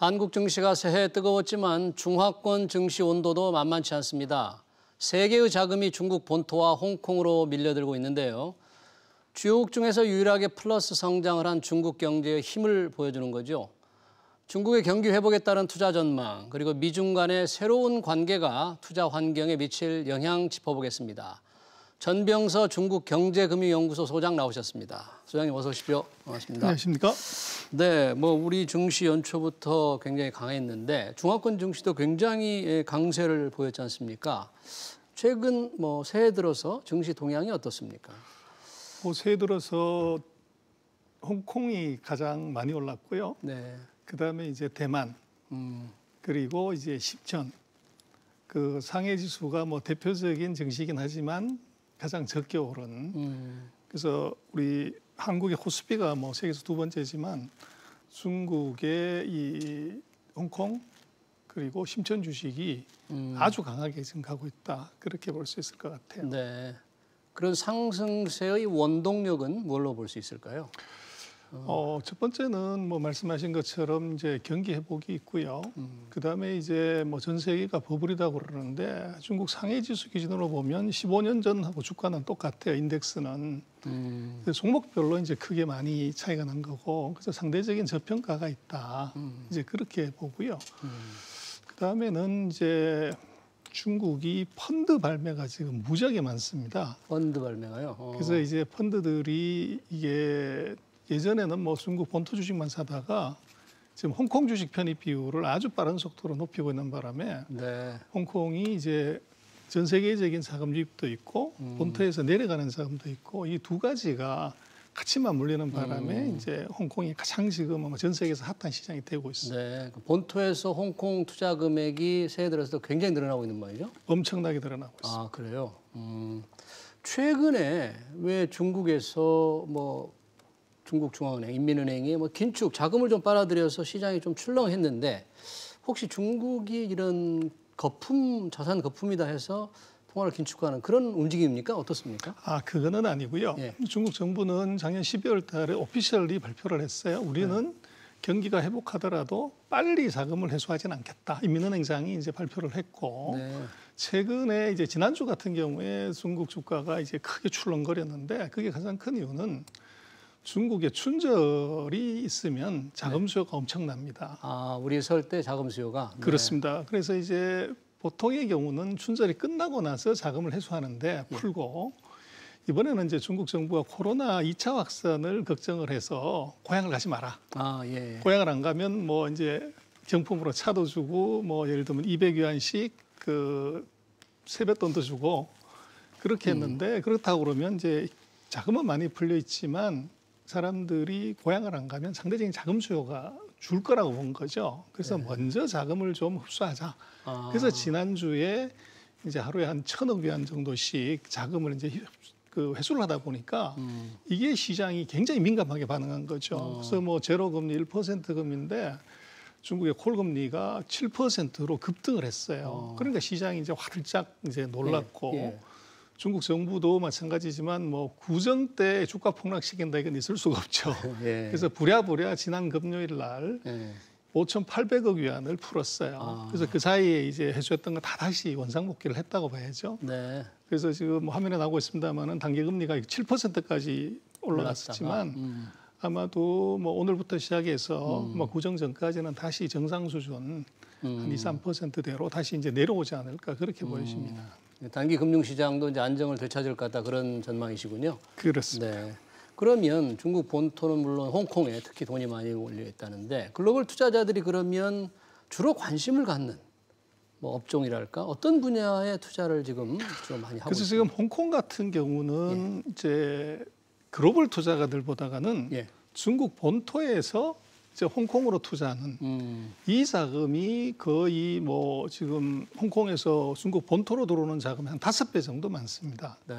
한국 증시가 새해 뜨거웠지만 중화권 증시 온도도 만만치 않습니다. 세계의 자금이 중국 본토와 홍콩으로 밀려들고 있는데요. 주요국 중에서 유일하게 플러스 성장을 한 중국 경제의 힘을 보여주는 거죠. 중국의 경기 회복에 따른 투자 전망, 그리고 미중 간의 새로운 관계가 투자 환경에 미칠 영향 짚어보겠습니다. 전병서 중국경제금융연구소 소장 나오셨습니다. 소장님 어서 오십시오. 반갑습니다. 안녕하십니까? 네, 우리 증시 연초부터 굉장히 강했는데 중화권 증시도 굉장히 강세를 보였지 않습니까? 최근 새해 들어서 증시 동향이 어떻습니까? 새해 들어서 홍콩이 가장 많이 올랐고요. 네. 그다음에 이제 대만, 그리고 이제 십전. 그 상해 지수가 대표적인 증시이긴 하지만 가장 적게 오른. 그래서 우리 한국의 코스피가 세계에서 두 번째지만 중국의 이 홍콩 그리고 심천 주식이 아주 강하게 지금 가고 있다. 그렇게 볼 수 있을 것 같아요. 네. 그런 상승세의 원동력은 뭘로 볼 수 있을까요? 첫 번째는 말씀하신 것처럼 이제 경기 회복이 있고요. 그다음에 이제 전 세계가 버블이라고 그러는데 중국 상해 지수 기준으로 보면 15년 전하고 주가는 똑같아요. 인덱스는. 종목별로 이제 크게 많이 차이가 난 거고, 그래서 상대적인 저평가가 있다. 이제 그렇게 보고요. 그다음에는 이제 중국이 펀드 발매가 지금 무지하게 많습니다. 펀드 발매가요? 그래서 이제 펀드들이 이게 예전에는 중국 본토 주식만 사다가 지금 홍콩 주식 편입 비율을 아주 빠른 속도로 높이고 있는 바람에 네. 홍콩이 이제 전 세계적인 자금 유입도 있고 본토에서 내려가는 자금도 있고 이 두 가지가 같이 맞물리는 바람에 이제 홍콩이 가장 지금 전 세계에서 핫한 시장이 되고 있어요. 네. 본토에서 홍콩 투자 금액이 새해 들어서 굉장히 늘어나고 있는 말이죠? 엄청나게 늘어나고 있어요. 아, 그래요? 최근에 왜 중국에서 중국중앙은행, 인민은행이 긴축, 자금을 좀 빨아들여서 시장이 좀 출렁했는데 혹시 중국이 이런 자산 거품이다 해서 통화를 긴축하는 그런 움직임입니까? 어떻습니까? 그거는 아니고요. 예. 중국 정부는 작년 12월 달에 오피셜리 발표를 했어요. 우리는 경기가 회복하더라도 빨리 자금을 회수하지는 않겠다. 인민은행장이 이제 발표를 했고 네. 최근에 이제 지난주 같은 경우에 중국 주가가 이제 크게 출렁거렸는데 그게 가장 큰 이유는 중국에 춘절이 있으면 자금 수요가 엄청납니다. 우리 설 때 자금 수요가? 네. 그렇습니다. 그래서 이제 보통의 경우는 춘절이 끝나고 나서 자금을 회수하는데 풀고 이번에는 이제 중국 정부가 코로나 2차 확산을 걱정을 해서 고향을 가지 마라. 예. 고향을 안 가면 이제 경품으로 차도 주고 예를 들면 200위안씩 그 세뱃돈도 주고 그렇게 했는데 그렇다고 그러면 이제 자금은 많이 풀려 있지만 사람들이 고향을 안 가면 상대적인 자금 수요가 줄 거라고 본 거죠. 그래서 먼저 자금을 좀 흡수하자. 그래서 지난주에 이제 하루에 한 1,000억 위안 정도씩 자금을 이제 회수를 하다 보니까 이게 시장이 굉장히 민감하게 반응한 거죠. 그래서 제로 금리 1% 금리인데 중국의 콜 금리가 7%로 급등을 했어요. 그러니까 시장이 이제 활짝 이제 놀랐고 중국 정부도 마찬가지지만 구정 때 주가 폭락시킨다 이건 있을 수가 없죠. 그래서 부랴부랴 지난 금요일 날 5,800억 위안을 풀었어요. 그래서 그 사이에 이제 회수했던 거 다 다시 원상복귀를 했다고 봐야죠. 네. 그래서 지금 화면에 나오고 있습니다만은 단기 금리가 7%까지 올라갔지만 아마도 오늘부터 시작해서 구정 전까지는 다시 정상 수준 한 2, 3%대로 다시 이제 내려오지 않을까 그렇게 보여집니다. 단기 금융시장도 이제 안정을 되찾을 것 같다 그런 전망이시군요. 그렇습니다. 네. 그러면 중국 본토는 물론 홍콩에 특히 돈이 많이 몰려 있다는데 글로벌 투자자들이 그러면 주로 관심을 갖는 업종이랄까 어떤 분야의 투자를 지금 좀 많이 하고 있습니까? 그래서 지금 홍콩 같은 경우는 이제 글로벌 투자가들보다는 중국 본토에서 이제 홍콩으로 투자하는 이 자금이 거의 지금 홍콩에서 중국 본토로 들어오는 자금이 한 5배 정도 많습니다. 네.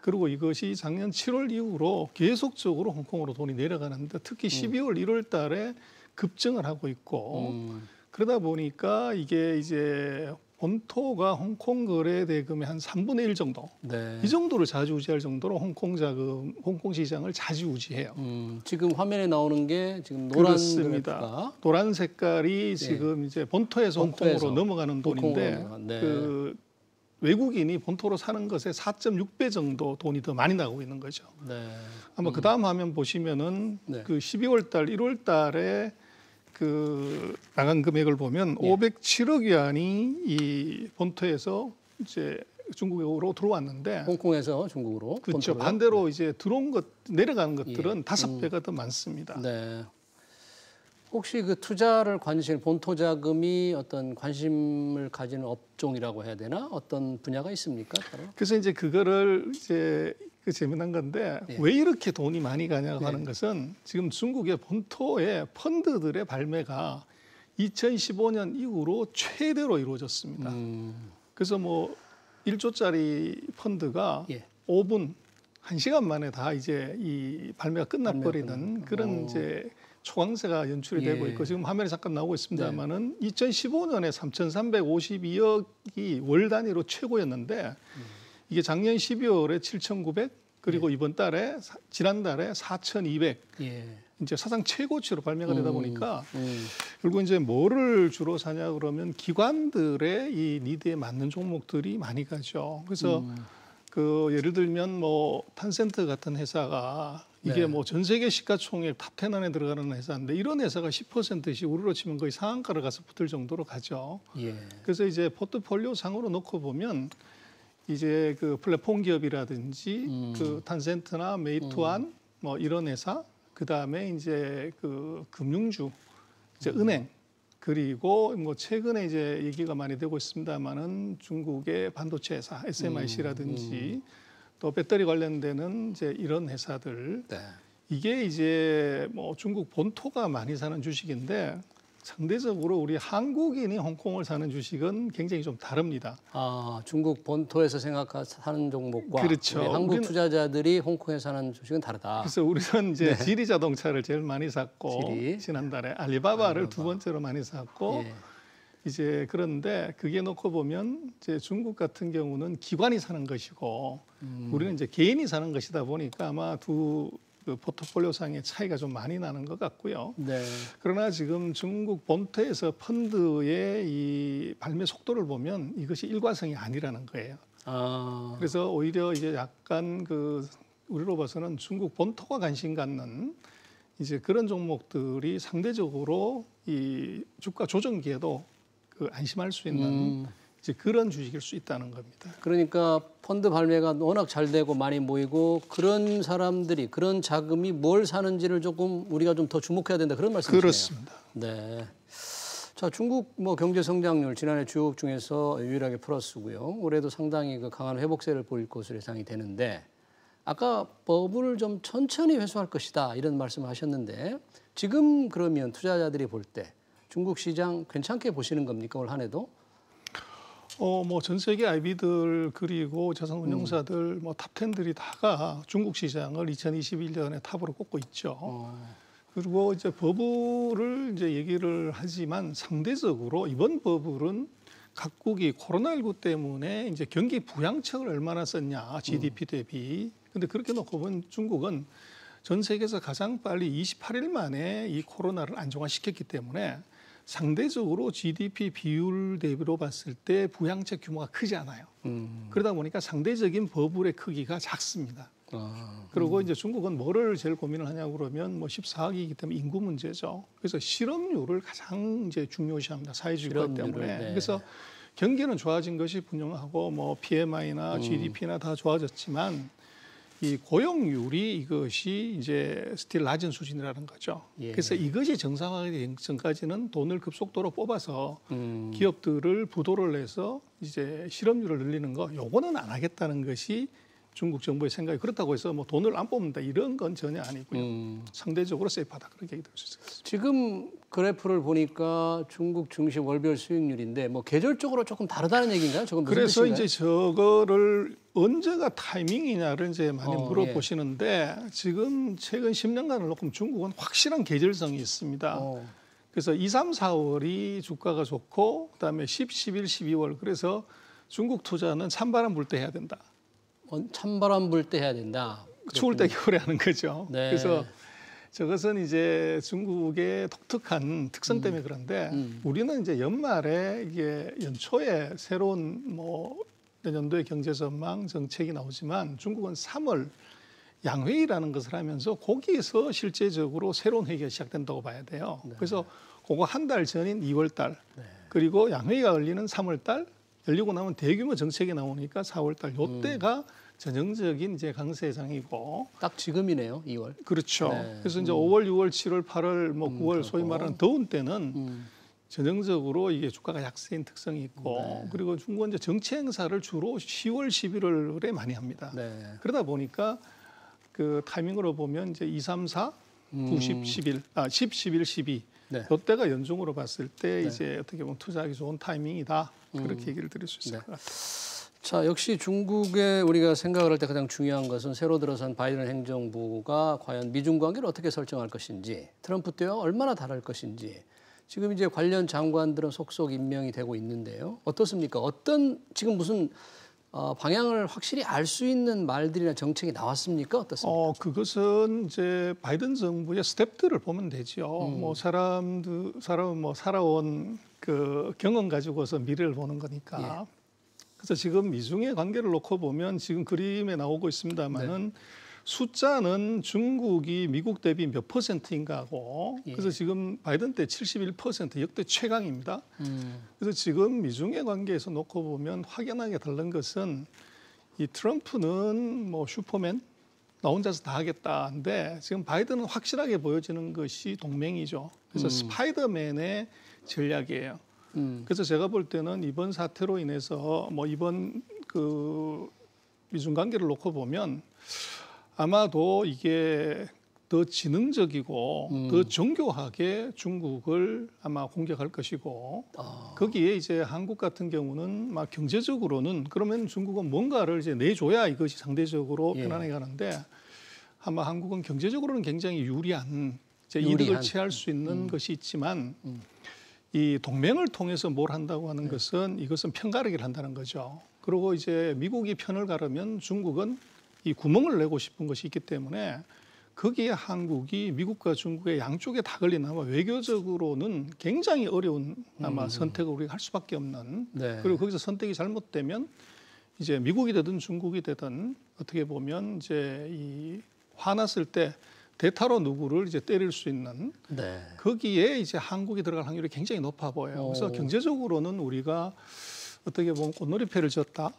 그리고 이것이 작년 7월 이후로 계속적으로 홍콩으로 돈이 내려가는데 특히 12월, 1월 달에 급증을 하고 있고 그러다 보니까 이게 이제 본토가 홍콩 거래 대금의 한 3분의 1 정도, 네. 이 정도를 좌지우지할 정도로 홍콩 자금, 홍콩 시장을 좌지우지해요. 지금 화면에 나오는 게 지금 노란 그렇습니다. 그래프가 노란 색깔이 지금 이제 본토에서 홍콩으로 넘어가는 돈인데 네. 그 외국인이 본토로 사는 것에 4.6배 정도 돈이 더 많이 나가고 있는 거죠. 네. 아마 그 다음 화면 보시면은 네. 그 12월 달, 1월 달에 그 나간 금액을 보면 507억 위안이 이 본토에서 이제 중국으로 들어왔는데 홍콩에서 중국으로 그렇죠. 본토로요? 반대로 이제 들어온 것 내려가는 것들은 예. 5배가 더 많습니다. 네. 혹시 그 투자를 관심, 본토 자금이 어떤 관심을 가지는 업종이라고 해야 되나? 어떤 분야가 있습니까? 따로? 그래서 이제 그거를 이제 그 재미난 건데 예. 왜 이렇게 돈이 많이 가냐고 네. 하는 것은 지금 중국의 본토의 펀드들의 발매가 2015년 이후로 최대로 이루어졌습니다. 그래서 뭐 1조짜리 펀드가 예. 5분, 1시간 만에 다 이제 이 발매가 끝나버리는 그런 이제 초강세가 연출이 예. 되고 있고 지금 화면에 잠깐 나오고 있습니다만은 2015년에 3,352억이 월 단위로 최고였는데 이게 작년 12월에 7,900 그리고 이번 달에 지난달에 4,200 예. 이제 사상 최고치로 발매가 되다 보니까 결국 이제 뭐를 주로 사냐 그러면 기관들의 이 니드에 맞는 종목들이 많이 가죠. 그래서 그 예를 들면 뭐 탄센트 같은 회사가 이게 네. 뭐 전 세계 시가총액 탑10 안에 들어가는 회사인데 이런 회사가 10%씩 우리로 치면 거의 상한가를 가서 붙을 정도로 가죠. 예. 그래서 이제 포트폴리오 상으로 놓고 보면 이제 그 플랫폼 기업이라든지 그 탄센트나 메이투안 뭐 이런 회사 그 다음에 이제 그 금융주, 이제 은행 그리고 뭐 최근에 이제 얘기가 많이 되고 있습니다만은 중국의 반도체 회사 SMIC라든지 또 배터리 관련되는 이제 이런 회사들 네. 이게 이제 뭐 중국 본토가 많이 사는 주식인데 상대적으로 우리 한국인이 홍콩을 사는 주식은 굉장히 좀 다릅니다. 아, 중국 본토에서 사는 종목과 그렇죠. 우리 한국 우리는- 투자자들이 홍콩에 사는 주식은 다르다. 그래서 우리는 이제 지리 자동차를 제일 많이 샀고 지리. 지난달에 알리바바를 두 번째로 많이 샀고 예. 이제 그런데 그게 놓고 보면 이제 중국 같은 경우는 기관이 사는 것이고 우리는 이제 개인이 사는 것이다 보니까 아마 두 그 포트폴리오 상의 차이가 좀 많이 나는 것 같고요. 네. 그러나 지금 중국 본토에서 펀드의 이 발매 속도를 보면 이것이 일관성이 아니라는 거예요. 아. 그래서 오히려 이제 약간 그 우리로 봐서는 중국 본토가 관심 갖는 이제 그런 종목들이 상대적으로 이 주가 조정기에도 그 안심할 수 있는 이제 그런 주식일 수 있다는 겁니다. 그러니까 펀드 발매가 워낙 잘 되고 많이 모이고 그런 사람들이 그런 자금이 뭘 사는지를 조금 우리가 좀 더 주목해야 된다 그런 말씀이시네요. 그렇습니다. 네. 자, 중국 뭐 경제 성장률 지난해 주요국 중에서 유일하게 플러스고요. 올해도 상당히 그 강한 회복세를 보일 것으로 예상이 되는데 아까 버블을 좀 천천히 회수할 것이다 이런 말씀을 하셨는데 지금 그러면 투자자들이 볼 때 중국 시장 괜찮게 보시는 겁니까 올 한 해도? 뭐 전 세계 IB들 그리고 자산운용사들 뭐 탑10들이 다가 중국 시장을 2021년에 탑으로 꼽고 있죠. 그리고 이제 버블을 이제 얘기를 하지만 상대적으로 이번 버블은 각국이 코로나19 때문에 이제 경기 부양책을 얼마나 썼냐 GDP 대비. 근데 그렇게 놓고 보면 중국은 전 세계에서 가장 빨리 28일 만에 이 코로나를 안정화시켰기 때문에 상대적으로 GDP 비율 대비로 봤을 때 부양책 규모가 크지 않아요. 그러다 보니까 상대적인 버블의 크기가 작습니다. 그리고 이제 중국은 뭐를 제일 고민을 하냐고 그러면 뭐 14억이기 때문에 인구 문제죠. 그래서 실업률을 가장 이제 중요시합니다. 사회주의 때문에. 네. 그래서 경기는 좋아진 것이 분명하고 뭐 PMI나 GDP나 다 좋아졌지만 이 고용률이 이것이 이제 스틸 낮은 수준이라는 거죠. 예. 그래서 이것이 정상화되기 전까지는 돈을 급속도로 뽑아서 기업들을 부도를 내서 이제 실업률을 늘리는 거 요거는 안 하겠다는 것이 중국 정부의 생각이 그렇다고 해서 뭐 돈을 안 뽑는다 이런 건 전혀 아니고요. 상대적으로 세이프하다 그렇게 얘기될 수 있습니다. 지금 그래프를 보니까 중국 증시 월별 수익률인데 뭐 계절적으로 조금 다르다는 얘기인가요? 저건 무슨 그래서 뜻인가요? 이제 저거를 언제가 타이밍이냐를 이제 많이 물어보시는데 지금 최근 10년간을 놓고 중국은 확실한 계절성이 있습니다. 그래서 2, 3, 4월이 주가가 좋고 그다음에 10, 11, 12월 그래서 중국 투자는 찬바람 불 때 해야 된다. 찬바람 불 때 해야 된다. 추울 때 겨울에 하는 거죠. 네. 그래서 저것은 이제 중국의 독특한 특성 때문에 그런데 우리는 이제 연말에 이게 연초에 새로운 뭐 내년도의 경제 전망 정책이 나오지만 중국은 3월 양회의라는 것을 하면서 거기에서 실제적으로 새로운 회의가 시작된다고 봐야 돼요. 네. 그래서 그거 한 달 전인 2월 달 네. 그리고 양회의가 열리는 3월 달 열리고 나면 대규모 정책이 나오니까 4월 달 요때가 전형적인 이제 강세장이고 딱 지금이네요, 2월. 그렇죠. 네. 그래서 이제 5월, 6월, 7월, 8월, 뭐 9월 소위 말하는 더운 때는 전형적으로 이게 주가가 약세인 특성이 있고 네. 그리고 중국은 이제 정치 행사를 주로 10월, 11월에 많이 합니다. 네. 그러다 보니까 그 타이밍으로 보면 이제 2, 3, 4, 9, 10, 11, 10, 11, 12 네. 이때가 연중으로 봤을 때 네. 이제 어떻게 보면 투자하기 좋은 타이밍이다. 그렇게 얘기를 드릴 수 있을 네. 것 같아요. 자, 역시 중국에 우리가 생각을 할 때 가장 중요한 것은 새로 들어선 바이든 행정부가 과연 미중 관계를 어떻게 설정할 것인지, 트럼프 때와 얼마나 다를 것인지, 지금 이제 관련 장관들은 속속 임명이 되고 있는데요. 어떻습니까? 지금 무슨 방향을 확실히 알 수 있는 말들이나 정책이 나왔습니까? 어떻습니까? 그것은 이제 바이든 정부의 스텝들을 보면 되죠. 뭐 사람은 뭐 살아온 그 경험 가지고서 미래를 보는 거니까. 예. 그래서 지금 미중의 관계를 놓고 보면 지금 그림에 나오고 있습니다만은 네. 숫자는 중국이 미국 대비 몇 퍼센트인가 하고 예. 그래서 지금 바이든 때 71% 역대 최강입니다. 그래서 지금 미중의 관계에서 놓고 보면 확연하게 다른 것은 이 트럼프는 뭐 슈퍼맨 나 혼자서 다 하겠다인데 지금 바이든은 확실하게 보여지는 것이 동맹이죠. 그래서 스파이더맨의 전략이에요. 그래서 제가 볼 때는 이번 사태로 인해서 뭐 이번 그 미중 관계를 놓고 보면 아마도 이게 더 지능적이고 더 정교하게 중국을 아마 공격할 것이고 거기에 이제 한국 같은 경우는 막 경제적으로는 그러면 중국은 뭔가를 이제 내줘야 이것이 상대적으로 편안하게 가는데 아마 한국은 경제적으로는 굉장히 유리한 이제 이득을 취할 수 있는 것이 있지만 이 동맹을 통해서 뭘 한다고 하는 것은 이것은 편가르기를 한다는 거죠. 그리고 이제 미국이 편을 가르면 중국은 이 구멍을 내고 싶은 것이 있기 때문에 거기에 한국이 미국과 중국의 양쪽에 다 걸린 아마 외교적으로는 굉장히 어려운 아마 선택을 우리가 할 수밖에 없는 네. 그리고 거기서 선택이 잘못되면 이제 미국이 되든 중국이 되든 어떻게 보면 이제 이 화났을 때 대타로 누구를 이제 때릴 수 있는 네. 거기에 이제 한국이 들어갈 확률이 굉장히 높아 보여요. 그래서 경제적으로는 우리가 어떻게 보면 꽃놀이패를 졌다.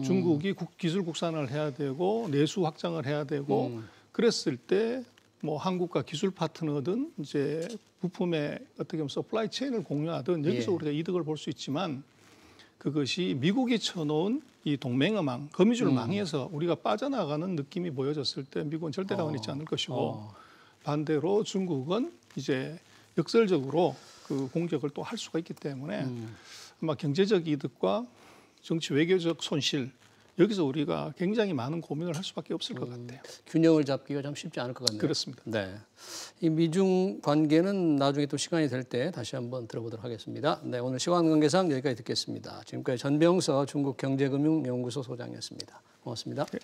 중국이 기술 국산을 해야 되고 내수 확장을 해야 되고 그랬을 때 뭐 한국과 기술 파트너든 이제 부품의 어떻게 보면 서플라이 체인을 공유하든 여기서 우리가 이득을 볼 수 있지만 그것이 미국이 쳐놓은 이 동맹의망, 거미줄 망에서 우리가 빠져나가는 느낌이 보여졌을 때 미국은 절대 가만히 있지 않을 것이고 반대로 중국은 이제 역설적으로 그 공격을 또 할 수가 있기 때문에 아마 경제적 이득과 정치 외교적 손실 여기서 우리가 굉장히 많은 고민을 할 수밖에 없을 것 같아요. 균형을 잡기가 참 쉽지 않을 것 같네요. 그렇습니다. 네, 이 미중 관계는 나중에 또 시간이 될 때 다시 한번 들어보도록 하겠습니다. 네, 오늘 시간 관계상 여기까지 듣겠습니다. 지금까지 전병서 중국경제금융연구소 소장이었습니다. 고맙습니다. 네.